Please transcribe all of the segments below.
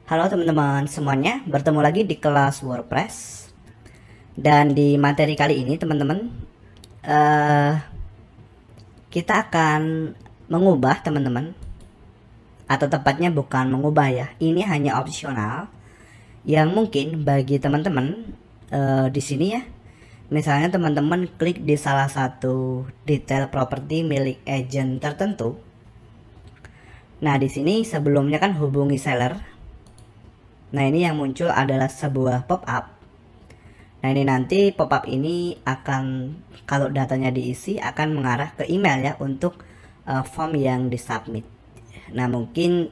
Halo teman-teman semuanya, bertemu lagi di kelas WordPress. Dan di materi kali ini teman-teman, eh, kita akan mengubah teman-teman, atau tepatnya bukan mengubah ya, ini hanya opsional yang mungkin bagi teman-teman di sini ya. Misalnya teman-teman klik di salah satu detail properti milik agent tertentu. Nah di sini sebelumnya kan hubungi seller. Nah ini yang muncul adalah sebuah pop-up. Nah ini nanti pop-up ini akan, kalau datanya diisi, akan mengarah ke email ya untuk form yang disubmit. Nah mungkin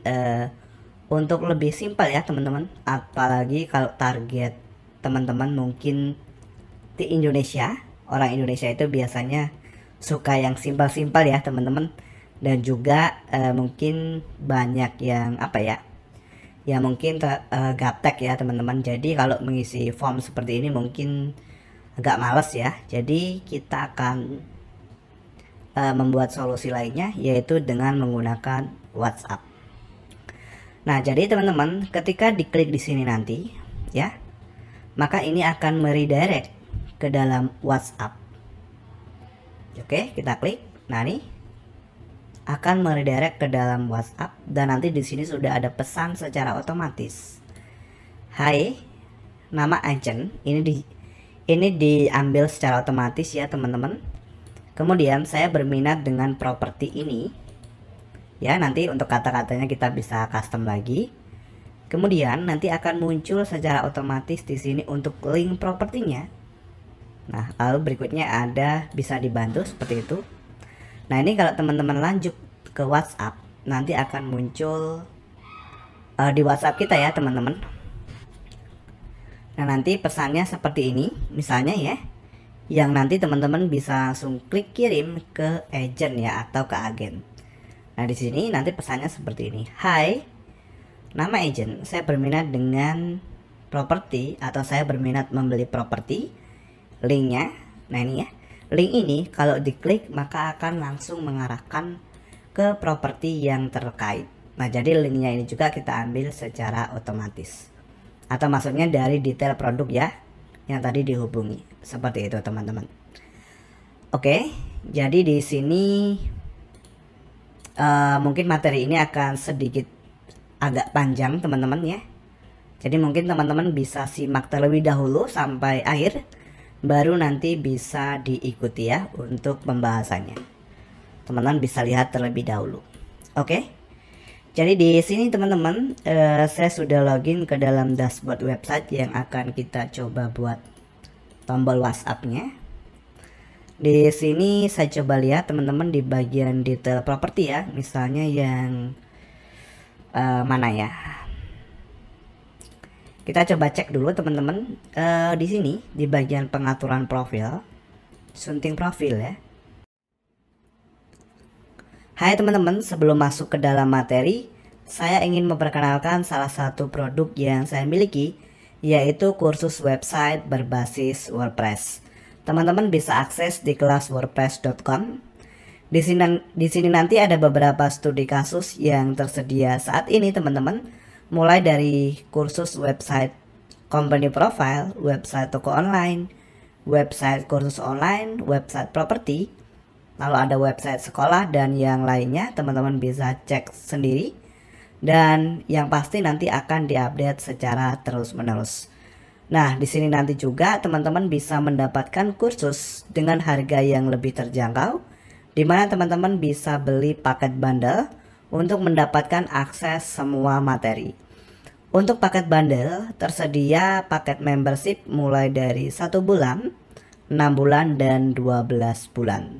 untuk lebih simpel ya teman-teman, apalagi kalau target teman-teman mungkin di Indonesia, orang Indonesia itu biasanya suka yang simpel-simpel ya teman-teman. Dan juga mungkin banyak yang mungkin gaptek ya teman-teman. Jadi kalau mengisi form seperti ini mungkin agak males ya. Jadi kita akan membuat solusi lainnya, yaitu dengan menggunakan WhatsApp. Nah jadi teman-teman, ketika diklik di sini nanti ya, maka ini akan meredirect ke dalam WhatsApp. Oke, kita klik. Nah nih akan meredirect ke dalam WhatsApp, dan nanti di sini sudah ada pesan secara otomatis. Hai, nama agent ini diambil secara otomatis ya teman-teman. Kemudian saya berminat dengan properti ini. Ya, nanti untuk kata-katanya kita bisa custom lagi. Kemudian nanti akan muncul secara otomatis di sini untuk link propertinya. Nah, lalu berikutnya ada bisa dibantu seperti itu. Nah ini kalau teman-teman lanjut ke WhatsApp, nanti akan muncul di WhatsApp kita ya teman-teman. Nah nanti pesannya seperti ini misalnya ya, yang nanti teman-teman bisa langsung klik kirim ke agent ya, atau ke agen. Nah di sini nanti pesannya seperti ini. Hai, nama agent, saya berminat dengan properti, atau saya berminat membeli properti. Linknya, nah ini ya. Link ini kalau diklik maka akan langsung mengarahkan ke properti yang terkait. Nah jadi linknya ini juga kita ambil secara otomatis, atau maksudnya dari detail produk ya, yang tadi dihubungi. Seperti itu teman-teman. Oke, jadi di sini mungkin materi ini akan sedikit agak panjang teman-teman ya. Jadi mungkin teman-teman bisa simak terlebih dahulu sampai akhir, baru nanti bisa diikuti ya untuk pembahasannya. Teman-teman bisa lihat terlebih dahulu. Oke. Jadi di sini teman-teman, saya sudah login ke dalam dashboard website yang akan kita coba buat tombol WhatsApp-nya. Di sini saya coba lihat teman-teman di bagian detail properti ya, misalnya yang mana ya? Kita coba cek dulu teman-teman, di sini di bagian pengaturan profil, sunting profil ya. Hai teman-teman, sebelum masuk ke dalam materi, saya ingin memperkenalkan salah satu produk yang saya miliki, yaitu kursus website berbasis WordPress. Teman-teman bisa akses di kelas wordpress.com. Di sini nanti ada beberapa studi kasus yang tersedia saat ini teman-teman. Mulai dari kursus website company profile, website toko online, website kursus online, website properti, lalu ada website sekolah dan yang lainnya. Teman-teman bisa cek sendiri, dan yang pasti nanti akan diupdate secara terus-menerus. Nah, di sini nanti juga teman-teman bisa mendapatkan kursus dengan harga yang lebih terjangkau, di mana teman-teman bisa beli paket bundle untuk mendapatkan akses semua materi. Untuk paket bundle tersedia paket membership mulai dari 1 bulan, 6 bulan, dan 12 bulan.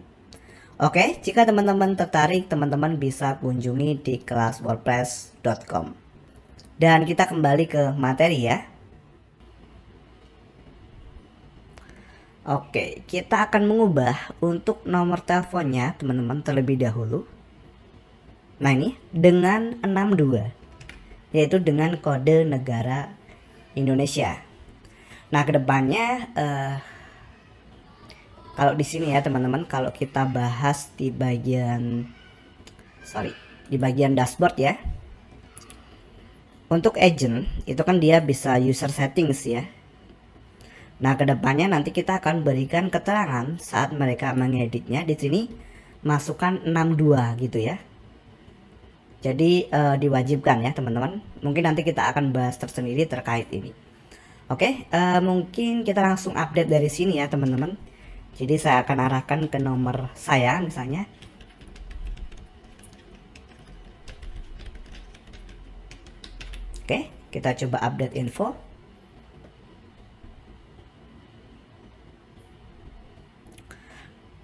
Oke, jika teman-teman tertarik, teman-teman bisa kunjungi di kelas wordpress.com. Dan kita kembali ke materi ya. Oke, kita akan mengubah untuk nomor teleponnya teman-teman terlebih dahulu. Nah ini dengan 62, yaitu dengan kode negara Indonesia. Nah kedepannya kalau di sini ya teman-teman, kalau kita bahas di bagian dashboard ya. Untuk agent itu kan dia bisa user settings ya. Nah, kedepannya nanti kita akan berikan keterangan saat mereka mengeditnya. Di sini masukkan 62 gitu ya. Jadi diwajibkan ya teman-teman. Mungkin nanti kita akan bahas tersendiri terkait ini. Oke, mungkin kita langsung update dari sini ya teman-teman. Jadi saya akan arahkan ke nomor saya misalnya. Oke, kita coba update info.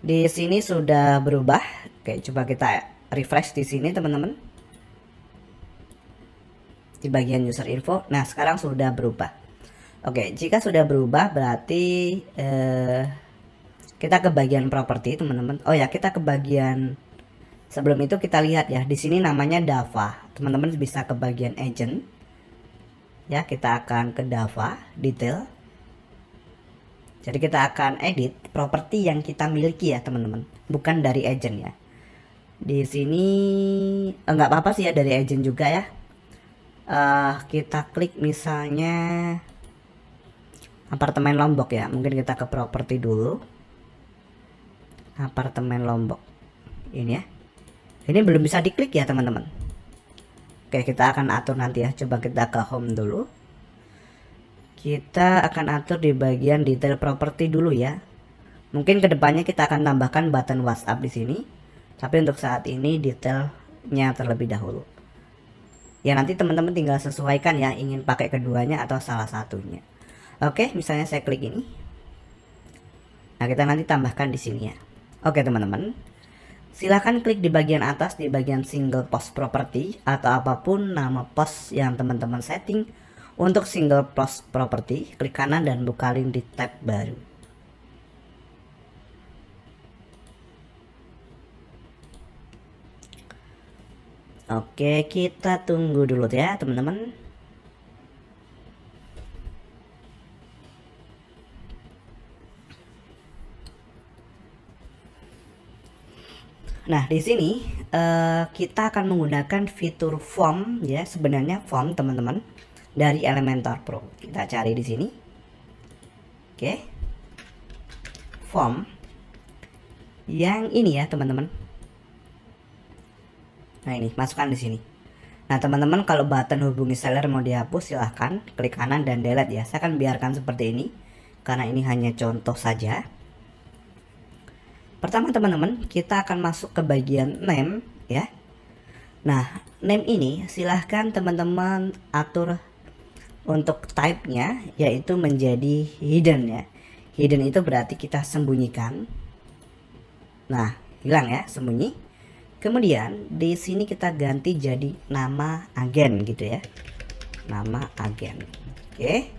Di sini sudah berubah. Oke, coba kita refresh di sini teman-teman. Di bagian user info. Nah, sekarang sudah berubah. Oke, jika sudah berubah berarti kita ke bagian properti teman-teman. Oh ya, kita ke bagian sebelum itu kita lihat ya. Di sini namanya Dava. Teman-teman bisa ke bagian agent. Ya, kita akan ke Dava detail. Jadi kita akan edit properti yang kita miliki ya teman-teman, bukan dari agent ya. Di sini nggak apa-apa sih ya dari agent juga ya. Kita klik misalnya apartemen Lombok ya. Mungkin kita ke properti dulu. Apartemen Lombok. Ini ya. Ini belum bisa diklik ya teman-teman. Oke, kita akan atur nanti ya. Coba kita ke home dulu. Kita akan atur di bagian detail properti dulu ya. Mungkin kedepannya kita akan tambahkan button WhatsApp di sini. Tapi untuk saat ini detailnya terlebih dahulu. Ya nanti teman-teman tinggal sesuaikan ya, ingin pakai keduanya atau salah satunya. Oke, misalnya saya klik ini. Nah, kita nanti tambahkan di sini ya. Oke teman-teman. Silahkan klik di bagian atas di bagian single post property atau apapun nama post yang teman-teman setting. Untuk single post property, klik kanan dan buka link di tab baru. Oke, kita tunggu dulu ya teman-teman. Nah, di sini kita akan menggunakan fitur form ya, sebenarnya form teman-teman. Dari Elementor Pro. Kita cari di sini. Oke. Form. Yang ini ya, teman-teman. Nah, ini masukkan di sini. Nah, teman-teman kalau button hubungi seller mau dihapus silahkan klik kanan dan delete ya. Saya akan biarkan seperti ini karena ini hanya contoh saja. Pertama teman-teman, kita akan masuk ke bagian name ya. Nah, name ini silahkan teman-teman atur untuk type-nya yaitu menjadi hidden ya. Hidden itu berarti kita sembunyikan. Nah, hilang ya, sembunyi. Kemudian di sini kita ganti jadi nama agen gitu ya. Nama agen. Oke.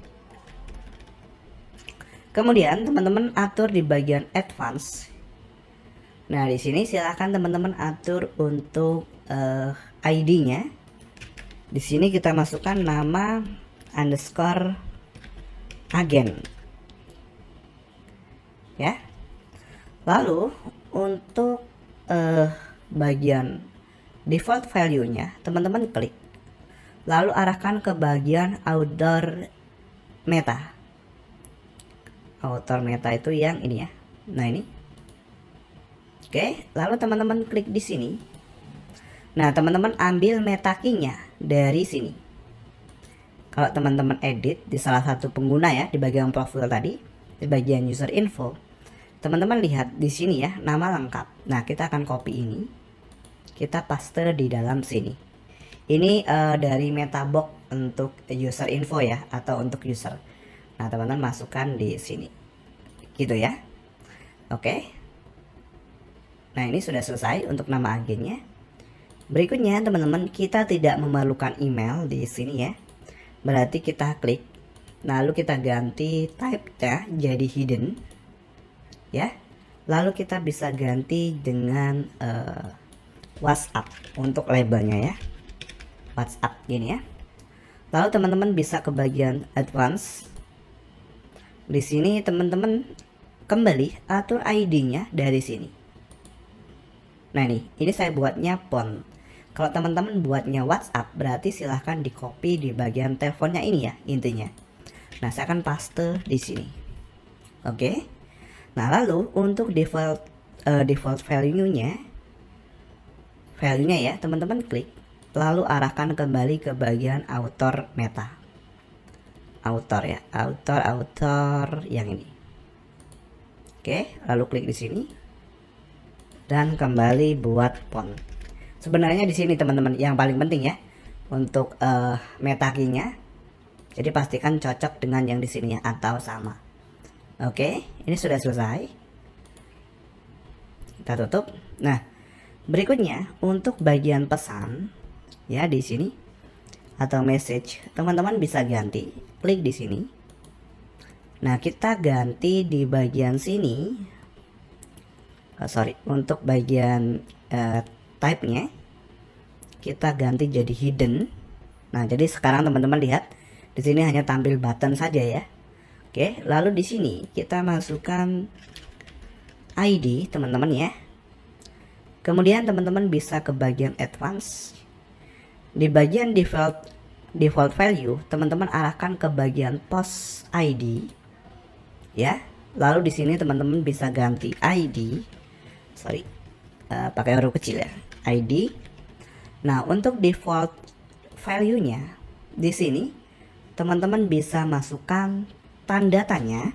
Kemudian teman-teman atur di bagian advance. Nah, di sini silahkan teman-teman atur untuk ID-nya. Di sini kita masukkan nama underscore agen ya. Lalu untuk bagian default value-nya teman-teman klik, lalu arahkan ke bagian outdoor meta. Outdoor meta itu yang ini ya. Nah, ini. Oke, lalu teman-teman klik di sini. Nah, teman-teman ambil meta key-nya dari sini. Kalau teman-teman edit di salah satu pengguna ya, di bagian profil tadi, di bagian user info, teman-teman lihat di sini ya, nama lengkap. Nah, kita akan copy ini, kita paste di dalam sini. Ini dari metabox untuk user info ya, atau untuk user. Nah, teman-teman masukkan di sini, gitu ya. Oke. Nah, ini sudah selesai untuk nama agennya. Berikutnya, teman-teman, kita tidak memerlukan email di sini ya. Berarti kita klik, lalu kita ganti type-nya jadi hidden ya. Lalu kita bisa ganti dengan WhatsApp untuk labelnya ya, WhatsApp gini ya. Lalu teman-teman bisa ke bagian advance. Di sini teman-teman kembali atur ID-nya dari sini. Nah, ini saya buatnya font Kalau teman-teman buatnya WhatsApp, berarti silahkan di copy di bagian teleponnya ini ya intinya. Nah, saya akan paste di sini. Oke. Nah, lalu untuk default value-nya ya, teman-teman klik, lalu arahkan kembali ke bagian author meta. Author ya, author yang ini. Oke, lalu klik di sini dan kembali buat font. Sebenarnya di sini teman-teman yang paling penting ya untuk meta key-nya. Jadi pastikan cocok dengan yang di sini ya atau sama. Oke, ini sudah selesai. Kita tutup. Nah, berikutnya untuk bagian pesan ya di sini atau message, teman-teman bisa ganti. Klik di sini. Nah, kita ganti di bagian sini. Untuk bagian type-nya kita ganti jadi hidden. Nah, jadi sekarang teman-teman lihat di sini hanya tampil button saja ya. Oke, lalu di sini kita masukkan ID teman-teman ya. Kemudian teman-teman bisa ke bagian advance. Di bagian default value, teman-teman arahkan ke bagian post ID ya. Lalu di sini teman-teman bisa ganti ID. Pakai huruf kecil ya, ID. Nah, untuk default value-nya di sini teman-teman bisa masukkan tanda tanya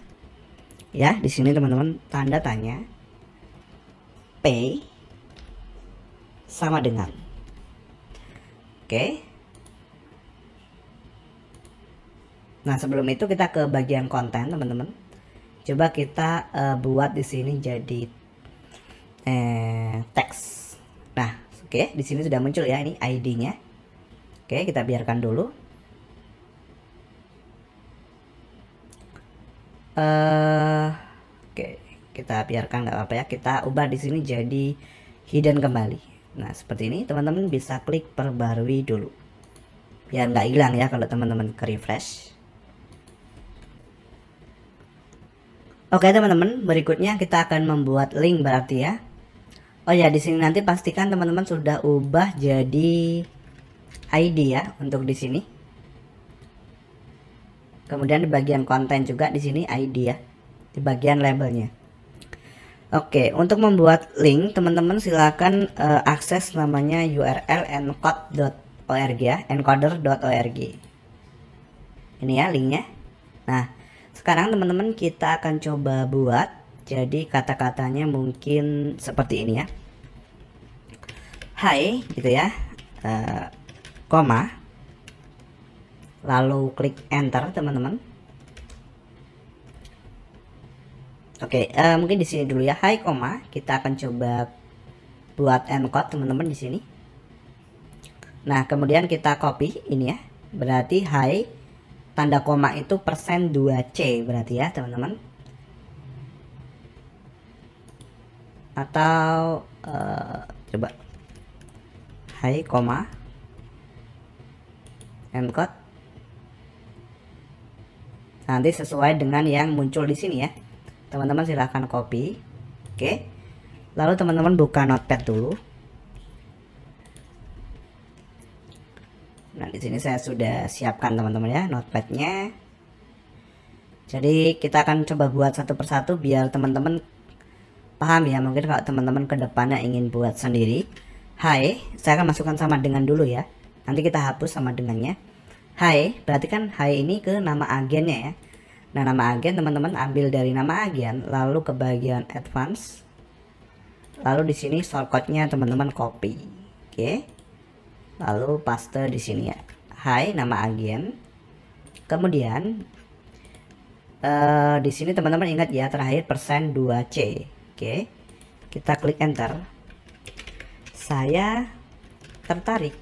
ya. Di sini teman-teman tanda tanya P sama dengan. Oke. Nah, sebelum itu kita ke bagian konten teman-teman. Coba kita buat di sini jadi teks. Nah, oke, di sini sudah muncul ya ini ID-nya. Oke, kita biarkan dulu. Oke, kita biarkan nggak apa-apa ya. Kita ubah di sini jadi hidden kembali. Nah, seperti ini teman-teman bisa klik perbarui dulu. Biar nggak hilang ya kalau teman-teman ke refresh. Oke teman-teman, berikutnya kita akan membuat link berarti ya. Oh ya, di sini nanti pastikan teman-teman sudah ubah jadi ID ya untuk di sini. Kemudian di bagian konten juga di sini ID ya, di bagian labelnya. Oke, untuk membuat link teman-teman silakan akses namanya URL encode.org ya, encoder.org. Ini ya linknya. Nah, sekarang teman-teman kita akan coba buat. Jadi kata-katanya mungkin seperti ini ya. Hai gitu ya, koma, lalu klik enter teman-teman. Oke, mungkin di sini dulu ya. Hai koma, kita akan coba buat encode teman-teman di sini. Nah, kemudian kita copy ini ya. Berarti hai tanda koma itu persen 2C berarti ya teman-teman. Atau coba hai koma encode. Nanti sesuai dengan yang muncul di sini ya. Teman-teman silahkan copy. Oke. Lalu teman-teman buka notepad dulu. Nah, di sini saya sudah siapkan teman-teman ya notepadnya. Jadi kita akan coba buat satu persatu biar teman-teman paham ya. Mungkin kalau teman-teman ke depannya ingin buat sendiri. Hai, saya akan masukkan sama dengan dulu ya. Nanti kita hapus sama dengannya. Hai, berarti kan hai ini ke nama agennya ya. Nah, nama agen teman-teman ambil dari nama agen, lalu ke bagian advance. Lalu di sini shortcutnya teman-teman copy. Oke. Lalu paste di sini ya. Hai, nama agen. Kemudian di sini teman-teman ingat ya terakhir persen 2C. Oke, kita klik enter. Saya tertarik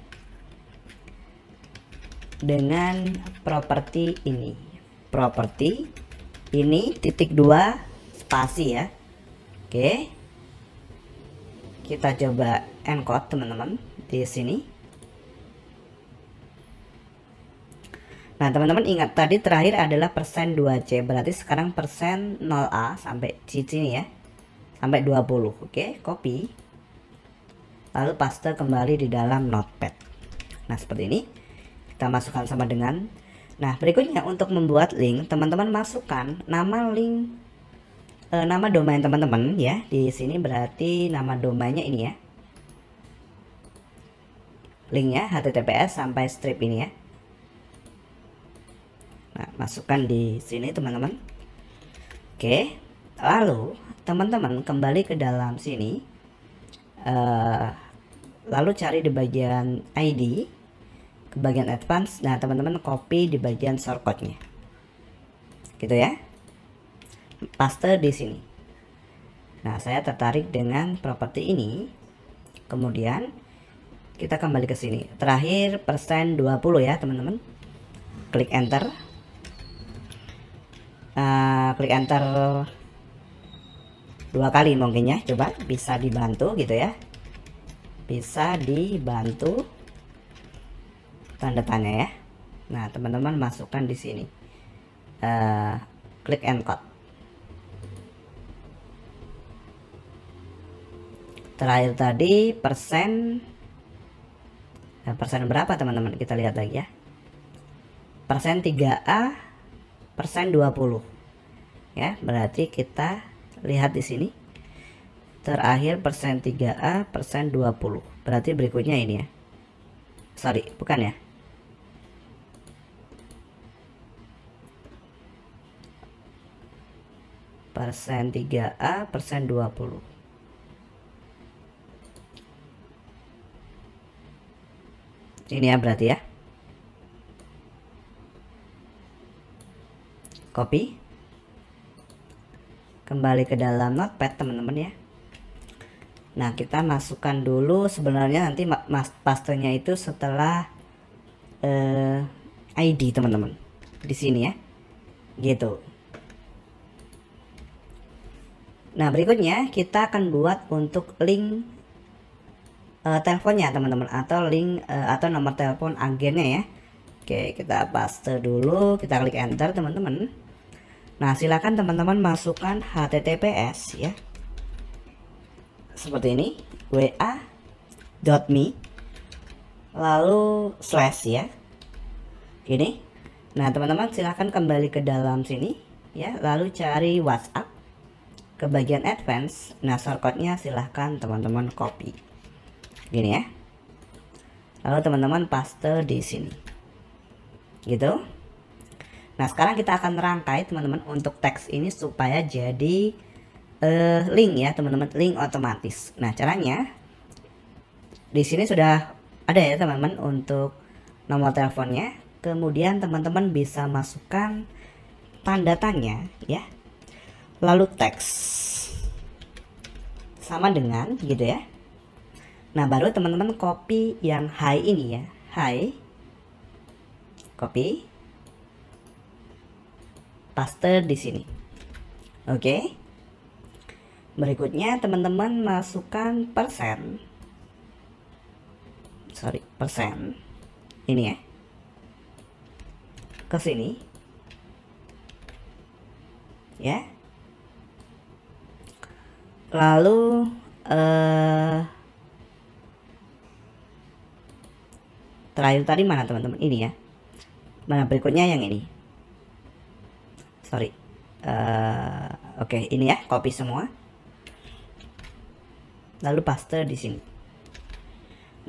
dengan properti ini. Properti ini titik 2 spasi ya. Oke, kita coba encode teman-teman di sini. Nah, teman-teman ingat tadi terakhir adalah persen 2C, berarti sekarang persen 0A sampai di sini ya. Sampai 20. Oke, copy. lalu paste kembali di dalam notepad. Nah seperti ini, kita masukkan sama dengan. Nah berikutnya untuk membuat link, teman-teman masukkan nama link, nama domain teman-teman ya. Di sini berarti nama domainnya ini ya, linknya https sampai strip ini ya. Nah masukkan di sini teman-teman. Oke, lalu teman-teman kembali ke dalam sini, lalu cari di bagian ID, ke bagian advance. Nah teman-teman copy di bagian shortcutnya gitu ya, paste di sini. Nah saya tertarik dengan properti ini, kemudian kita kembali ke sini, terakhir %20 ya teman-teman, klik enter. Klik enter 2 kali mungkin ya, coba bisa dibantu gitu ya, bisa dibantu tanda tanya ya. Nah teman-teman masukkan di sini, klik encode. Terakhir tadi persen berapa teman-teman, kita lihat lagi ya, persen 3A persen 20 ya, berarti kita lihat di sini terakhir persen 3A persen 20, berarti berikutnya ini ya, sorry bukan ya, persen 3A persen 20. Ini ya berarti ya, copy kembali ke dalam notepad teman-teman ya. Nah kita masukkan dulu, sebenarnya nanti pastenya itu setelah ID teman-teman di sini ya gitu. Nah berikutnya kita akan buat untuk link teleponnya teman-teman, atau link atau nomor telepon agennya ya. Oke, kita paste dulu, kita klik enter teman-teman. Nah silakan teman-teman masukkan https ya, seperti ini, wa.me lalu slash ya, gini. Nah teman-teman silahkan kembali ke dalam sini ya, lalu cari WhatsApp, ke bagian advance. Nah shortcutnya silahkan teman-teman copy gini ya, lalu teman-teman paste di sini gitu. Nah sekarang kita akan rangkai teman-teman untuk teks ini supaya jadi link ya teman-teman, link otomatis. Nah caranya di sini sudah ada ya teman-teman untuk nomor teleponnya, kemudian teman-teman bisa masukkan tanda tanya ya, lalu teks sama dengan gitu ya. Nah baru teman-teman copy yang hi ini ya, hi, copy, paste di sini. Oke. Berikutnya teman-teman masukkan persen ini ya ke sini ya, lalu terakhir tadi mana teman-teman, ini ya, mana berikutnya yang ini, sorry. Oke, ini ya, copy semua lalu paste di sini.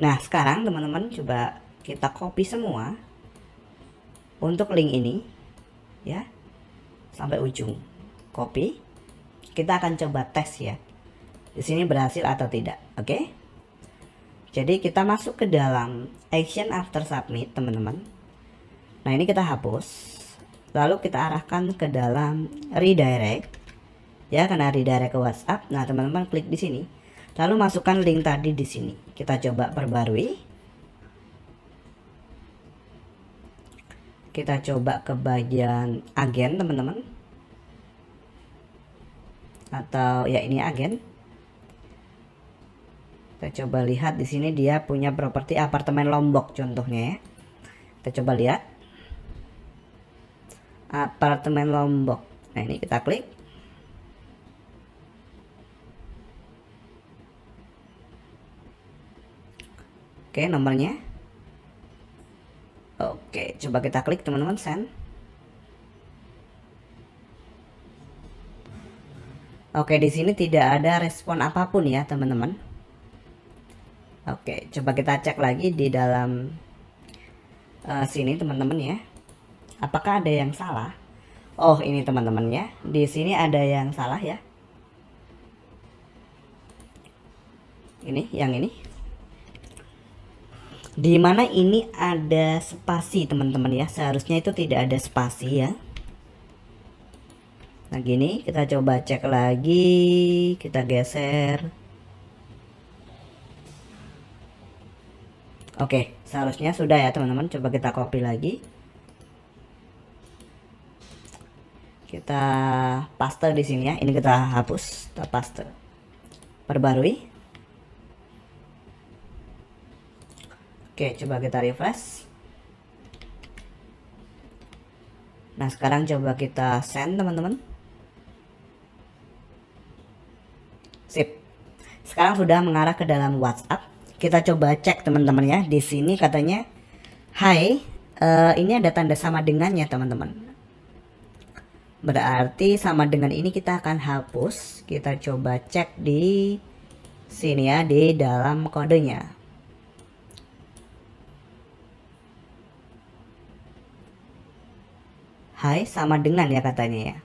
Nah sekarang teman-teman coba kita copy semua untuk link ini ya sampai ujung, copy. Kita akan coba tes ya, di sini berhasil atau tidak. Oke, jadi kita masuk ke dalam action after submit teman-teman. Nah ini kita hapus, lalu kita arahkan ke dalam redirect ya, karena redirect ke WhatsApp. Nah teman-teman klik di sini, lalu masukkan link tadi di sini. Kita coba perbarui. Kita coba ke bagian agen teman-teman, atau ya ini agen. Kita coba lihat di sini, dia punya properti apartemen Lombok contohnya ya. Kita coba lihat apartemen Lombok. Nah ini kita klik. Oke, nomornya. Oke, coba kita klik teman-teman, send. Oke, di sini tidak ada respon apapun ya teman-teman. Oke, coba kita cek lagi di dalam sini teman-teman ya. Apakah ada yang salah? Oh, ini teman-teman ya. Di sini ada yang salah ya. Ini, yang ini. Di mana ini ada spasi teman-teman ya. Seharusnya itu tidak ada spasi ya. Nah, gini kita coba cek lagi. Kita geser. Oke, seharusnya sudah ya teman-teman. Coba kita copy lagi. Kita paste di sini ya. Ini kita hapus, kita paste. Perbarui. Oke, coba kita refresh. Nah, sekarang coba kita send teman-teman. Sip. Sekarang sudah mengarah ke dalam WhatsApp. Kita coba cek teman-teman ya. Di sini katanya, "Hai, ini ada tanda sama dengannya teman-teman." Berarti sama dengan ini kita akan hapus. Kita coba cek di sini ya, di dalam kodenya. Hai, sama dengan ya katanya ya.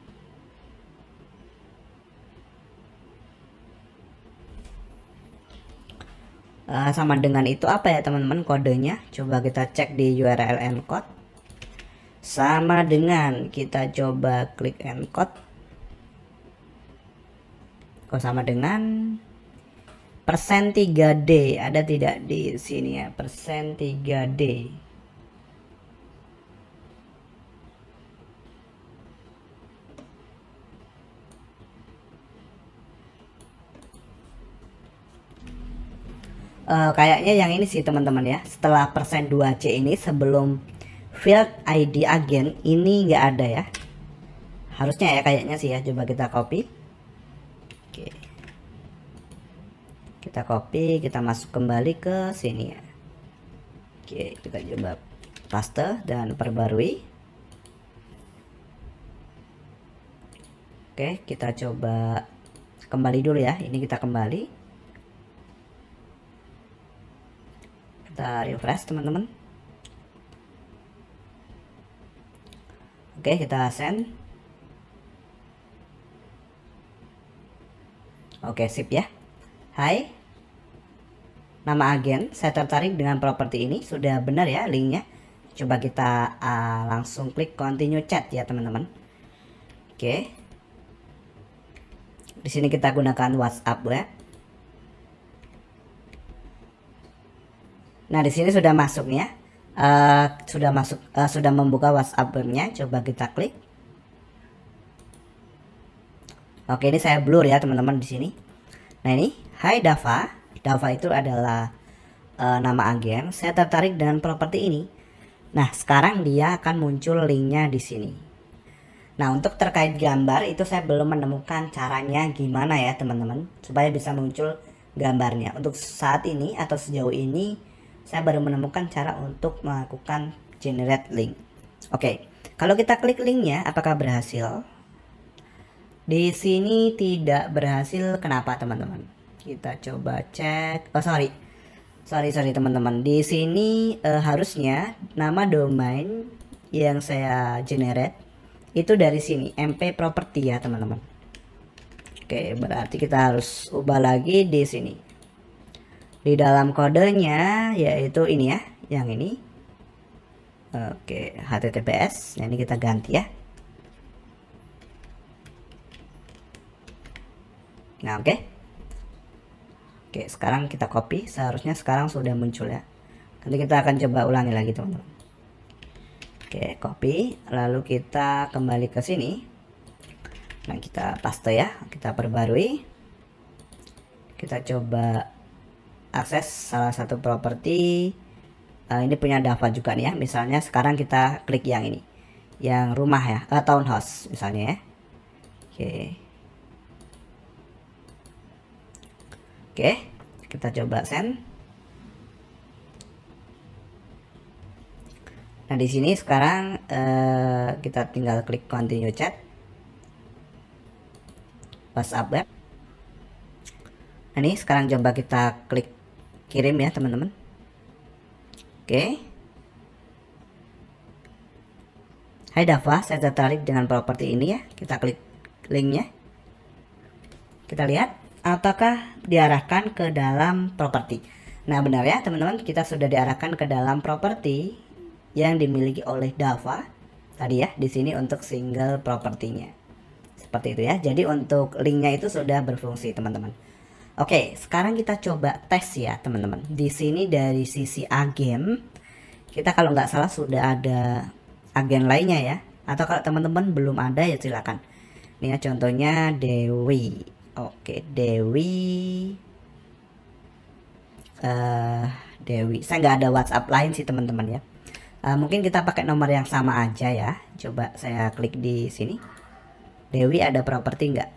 Sama dengan itu apa ya teman-teman kodenya? Coba kita cek di URL encode. Sama dengan, kita coba klik encode. Kok sama dengan persen 3D, ada tidak di sini ya, persen 3D. Kayaknya yang ini sih teman-teman ya. Setelah persen 2C ini sebelum field ID agen ini nggak ada ya. Harusnya ya kayaknya sih ya. Coba kita copy. Oke. Kita copy, kita masuk kembali ke sini ya. Oke, kita coba paste dan perbarui. Oke, kita coba kembali dulu ya. Ini kita kembali. Kita refresh teman-teman. Oke, kita send. Oke, sip ya. Hai, nama agen, saya tertarik dengan properti ini. Sudah benar ya linknya. Coba kita langsung klik continue chat ya teman-teman. Oke. Di sini kita gunakan WhatsApp web. Nah, di sini sudah masuk ya. Sudah masuk, sudah membuka WhatsApp webnya. Coba kita klik. Oke, ini saya blur ya teman-teman di sini. Nah, ini, hai Dava. Dava itu adalah nama agen. Saya tertarik dengan properti ini. Nah, sekarang dia akan muncul linknya di sini. Nah, untuk terkait gambar itu saya belum menemukan caranya gimana ya teman-teman, supaya bisa muncul gambarnya. Untuk saat ini atau sejauh ini saya baru menemukan cara untuk melakukan generate link. Oke, kalau kita klik linknya, apakah berhasil? Di sini tidak berhasil. Kenapa teman-teman? Kita coba cek. Oh sorry teman-teman. Di sini harusnya nama domain yang saya generate itu dari sini, MP property ya teman-teman. Oke, berarti kita harus ubah lagi di sini. Di dalam kodenya yaitu ini ya, yang ini. Oke, HTTPS. Nah, ini kita ganti ya. Nah, oke. Oke, sekarang kita copy. Seharusnya sekarang sudah muncul ya. Nanti kita akan coba ulangi lagi teman-teman. Oke, copy. Lalu kita kembali ke sini. Nah, kita paste ya. Kita perbarui. Kita coba akses salah satu properti. Ini punya Dava juga nih ya. Misalnya sekarang kita klik yang ini, yang rumah ya, townhouse misalnya ya. Oke, kita coba send. Nah, di sini sekarang kita tinggal klik continue chat WhatsApp web. Nah, ini sekarang coba kita klik kirim ya teman-teman. Oke. Hai Dava, saya tertarik dengan properti ini ya. Kita klik linknya. Kita lihat apakah diarahkan ke dalam properti. Nah, benar ya teman-teman, kita sudah diarahkan ke dalam properti yang dimiliki oleh Dava tadi ya, di sini untuk single propertinya. Seperti itu ya. Jadi untuk linknya itu sudah berfungsi teman-teman. Oke, sekarang kita coba tes ya teman-teman. Di sini dari sisi agen, kita kalau nggak salah sudah ada agen lainnya ya. Atau kalau teman-teman belum ada ya silakan. Ini ya contohnya Dewi. Oke, Dewi. Dewi. Saya nggak ada WhatsApp lain sih teman-teman ya. Mungkin kita pakai nomor yang sama aja ya. Coba saya klik di sini. Dewi ada properti nggak?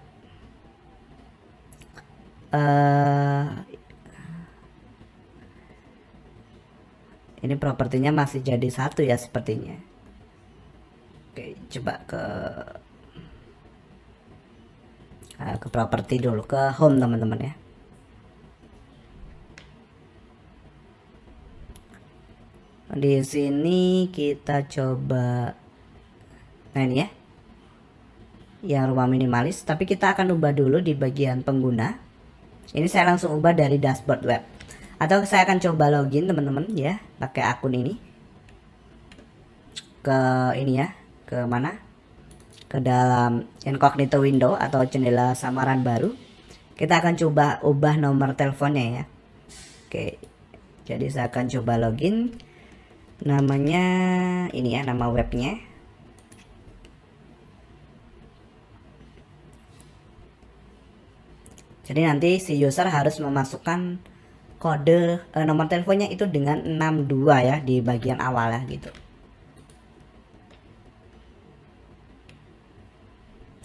Ini propertinya masih jadi satu ya sepertinya. Oke, coba ke properti dulu, ke home teman-teman ya. Di sini kita coba, nah ini ya, yang rumah minimalis. Tapi kita akan ubah dulu di bagian pengguna. Ini saya langsung ubah dari dashboard web. Atau saya akan coba login teman-teman ya, pakai akun ini. Ke ini ya, ke mana? Ke dalam incognito window atau jendela samaran baru. Kita akan coba ubah nomor teleponnya ya. Oke, jadi saya akan coba login. Namanya ini ya, nama webnya. Jadi nanti si user harus memasukkan kode nomor teleponnya itu dengan 62 ya di bagian awal ya gitu.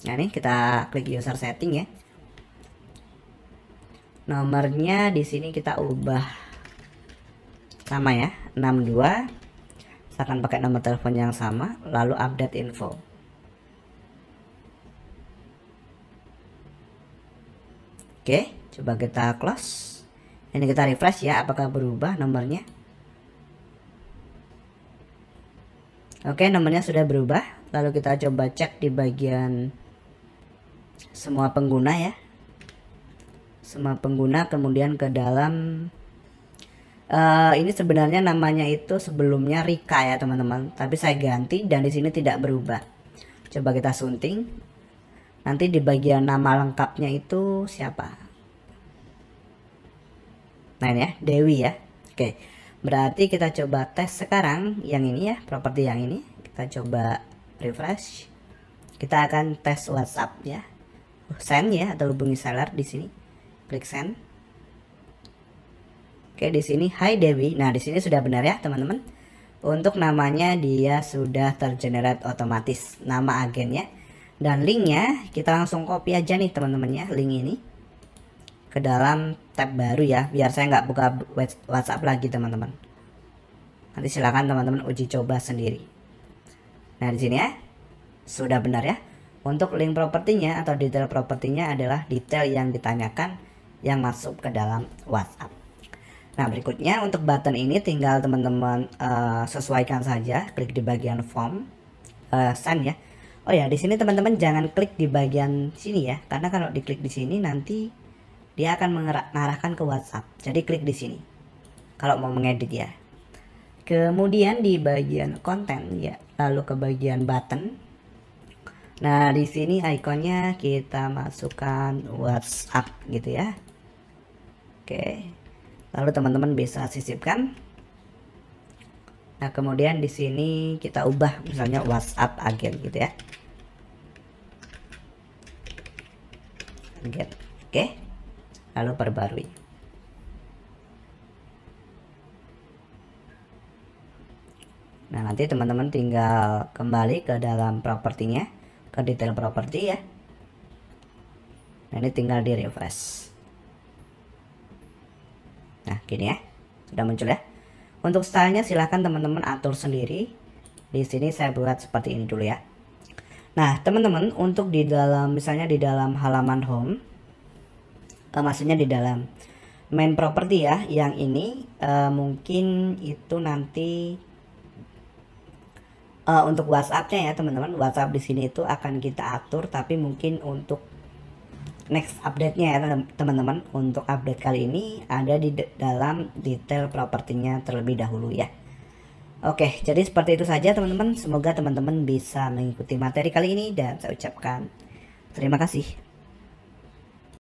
Nah, ini kita klik user setting ya. Nomornya di sini kita ubah sama ya, 62. Saya akan pakai nomor telepon yang sama, lalu update info. Oke, coba kita close. Ini kita refresh ya, apakah berubah nomornya? Oke, nomornya sudah berubah. Lalu kita coba cek di bagian semua pengguna ya. Semua pengguna, kemudian ke dalam ini sebenarnya namanya itu sebelumnya Rika ya teman-teman, tapi saya ganti dan di sini tidak berubah. Coba kita sunting. Nanti di bagian nama lengkapnya itu siapa? Nah ini ya, Dewi ya. Oke, berarti kita coba tes sekarang yang ini ya, properti yang ini. Kita coba refresh. Kita akan tes WhatsApp ya. Send ya, atau hubungi seller di sini. Klik send. Oke, di sini Hai Dewi. Nah, di sini sudah benar ya, teman-teman. Untuk namanya dia sudah tergenerate otomatis nama agennya. Dan linknya kita langsung copy aja nih teman-teman ya, link ini ke dalam tab baru ya, biar saya nggak buka WhatsApp lagi teman-teman. Nanti silakan teman-teman uji coba sendiri. Nah, di sini ya sudah benar ya. Untuk link propertinya atau detail propertinya adalah detail yang ditanyakan yang masuk ke dalam WhatsApp. Nah, berikutnya untuk button ini tinggal teman-teman sesuaikan saja, klik di bagian form, send ya. Oh ya, di sini teman-teman jangan klik di bagian sini ya, karena kalau diklik di sini nanti dia akan mengarahkan ke WhatsApp. Jadi klik di sini kalau mau mengedit ya. Kemudian di bagian konten ya, lalu ke bagian button. Nah, di sini ikonnya kita masukkan WhatsApp gitu ya. Oke. Lalu teman-teman bisa sisipkan. Nah, kemudian di sini kita ubah misalnya WhatsApp agen gitu ya. Agen. Oke. Lalu perbarui. Nah, nanti teman-teman tinggal kembali ke dalam propertinya, ke detail properti ya. Nah, ini tinggal di refresh. Nah, gini ya, sudah muncul ya. Untuk stylenya silahkan teman-teman atur sendiri. Di sini saya buat seperti ini dulu ya. Nah, teman-teman, untuk di dalam misalnya di dalam halaman home, maksudnya di dalam main property ya, yang ini mungkin itu nanti untuk WhatsApp-nya ya teman-teman. WhatsApp di sini itu akan kita atur, tapi mungkin untuk next update-nya ya teman-teman. Untuk update kali ini ada di dalam detail propertinya terlebih dahulu ya. Oke, jadi seperti itu saja teman-teman. Semoga teman-teman bisa mengikuti materi kali ini dan saya ucapkan terima kasih.